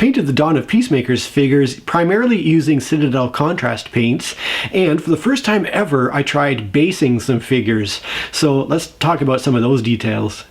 painted the Dawn of Peacemakers figures primarily using Citadel Contrast paints, and for the first time ever I tried basing some figures. So let's talk about some of those details.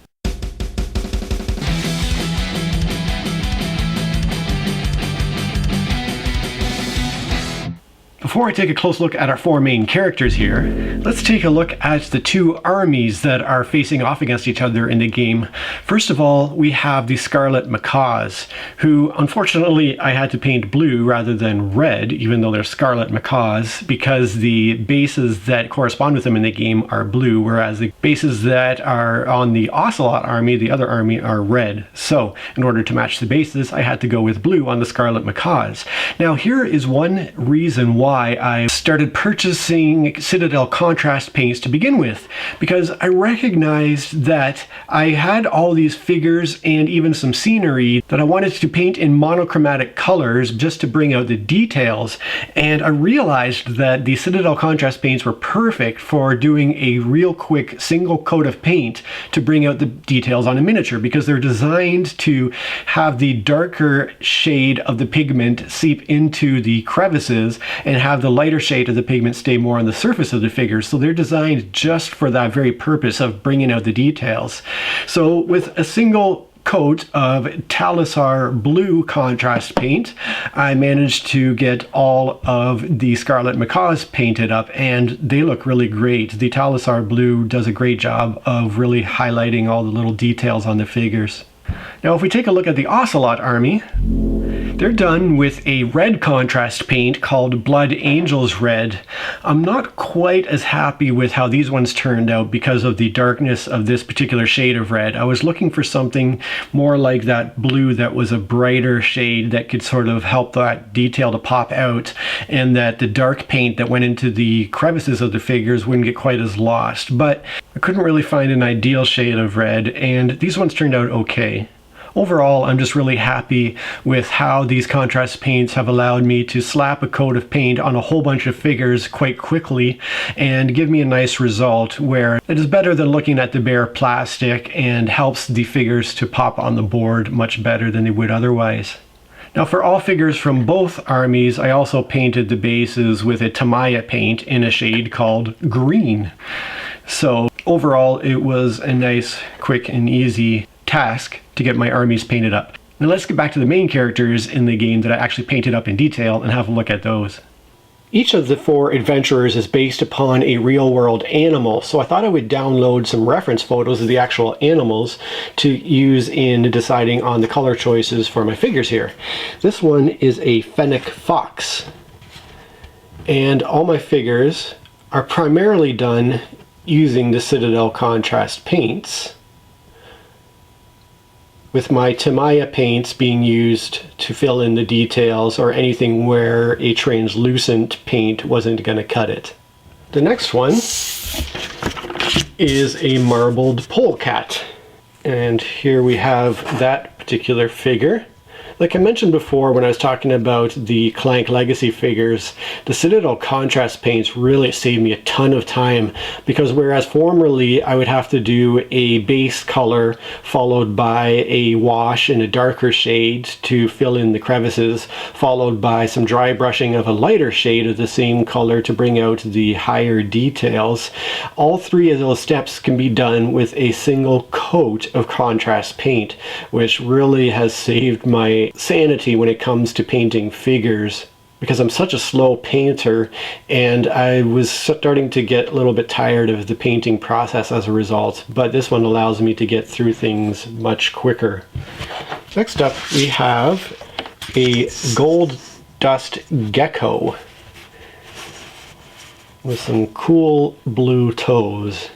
Before I take a close look at our four main characters here, let's take a look at the two armies that are facing off against each other in the game. First of all, we have the Scarlet Macaws, who unfortunately I had to paint blue rather than red, even though they're Scarlet Macaws, because the bases that correspond with them in the game are blue, whereas the bases that are on the Ocelot Army, the other army, are red. So in order to match the bases, I had to go with blue on the Scarlet Macaws. Now here is one reason why I started purchasing Citadel Contrast paints to begin with, because I recognized that I had all these figures and even some scenery that I wanted to paint in monochromatic colors just to bring out the details, and I realized that the Citadel Contrast paints were perfect for doing a real quick single coat of paint to bring out the details on a miniature, because they're designed to have the darker shade of the pigment seep into the crevices and have the lighter shade of the pigment stay more on the surface of the figures. So they're designed just for that very purpose of bringing out the details. So with a single coat of Talisar blue contrast paint, I managed to get all of the Scarlet Macaws painted up, and they look really great. The Talisar blue does a great job of really highlighting all the little details on the figures. Now if we take a look at the Ocelot Army, they're done with a red contrast paint called Blood Angels Red. I'm not quite as happy with how these ones turned out because of the darkness of this particular shade of red. I was looking for something more like that blue that was a brighter shade that could sort of help that detail to pop out, and that the dark paint that went into the crevices of the figures wouldn't get quite as lost. But I couldn't really find an ideal shade of red, and these ones turned out okay. Overall, I'm just really happy with how these contrast paints have allowed me to slap a coat of paint on a whole bunch of figures quite quickly and give me a nice result where it is better than looking at the bare plastic and helps the figures to pop on the board much better than they would otherwise. Now for all figures from both armies, I also painted the bases with a Tamiya paint in a shade called green. So overall, it was a nice, quick and easy task to get my armies painted up. Now let's get back to the main characters in the game that I actually painted up in detail and have a look at those. Each of the four adventurers is based upon a real-world animal, so I thought I would download some reference photos of the actual animals to use in deciding on the color choices for my figures here. This one is a fennec fox, and all my figures are primarily done using the Citadel Contrast paints, with my Tamiya paints being used to fill in the details or anything where a translucent paint wasn't going to cut it. The next one is a marbled polecat, and here we have that particular figure. Like I mentioned before when I was talking about the Clank Legacy figures, the Citadel Contrast paints really saved me a ton of time, because whereas formerly I would have to do a base color followed by a wash in a darker shade to fill in the crevices, followed by some dry brushing of a lighter shade of the same color to bring out the higher details, all three of those steps can be done with a single coat of contrast paint, which really has saved my sanity when it comes to painting figures, because I'm such a slow painter and I was starting to get a little bit tired of the painting process as a result, but this one allows me to get through things much quicker. Next up we have a gold dust gecko with some cool blue toes.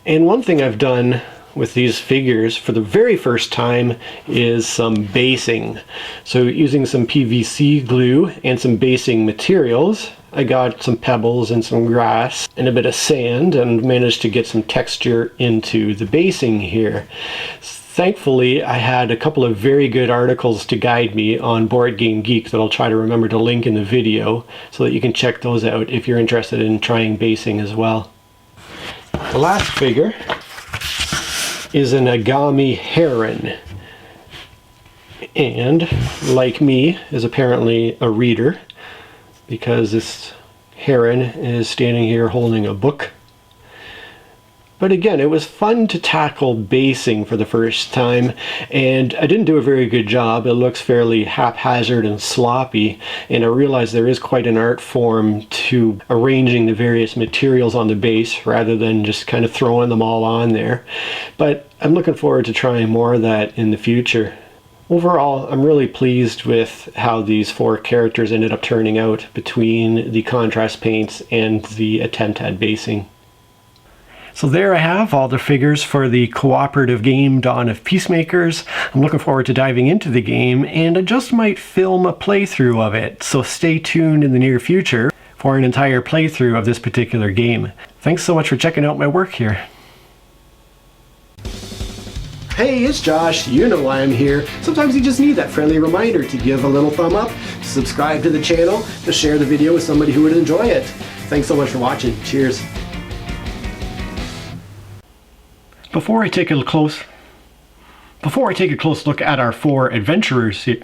And one thing I've done with these figures for the very first time is some basing. So using some PVC glue and some basing materials, I got some pebbles and some grass and a bit of sand and managed to get some texture into the basing here. Thankfully, I had a couple of very good articles to guide me on Board Game Geek that I'll try to remember to link in the video so that you can check those out if you're interested in trying basing as well. The last figure is an Agami heron. and, like me, is apparently a reader, because this heron is standing here holding a book. But again, it was fun to tackle basing for the first time, and I didn't do a very good job. It looks fairly haphazard and sloppy, and I realized there is quite an art form to arranging the various materials on the base rather than just kind of throwing them all on there. But I'm looking forward to trying more of that in the future. Overall, I'm really pleased with how these 4 characters ended up turning out between the contrast paints and the attempt at basing. So there I have all the figures for the cooperative game Dawn of Peacemakers. I'm looking forward to diving into the game, and I just might film a playthrough of it, so stay tuned in the near future for an entire playthrough of this particular game. Thanks so much for checking out my work here. Hey, it's Josh. You know why I'm here. Sometimes you just need that friendly reminder to give a little thumb up, to subscribe to the channel, to share the video with somebody who would enjoy it. Thanks so much for watching. Cheers. Before I take a close look at our 4 adventurers here,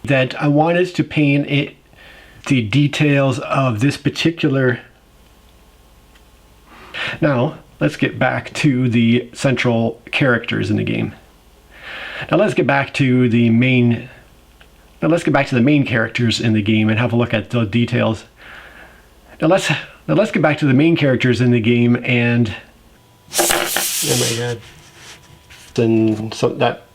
that I wanted to paint the details of this particular. Now, let's get back to the central characters in the game. Now let's get back to the main characters in the game and have a look at the details. Now let's get back to the main characters in the game and. Oh my god. And so that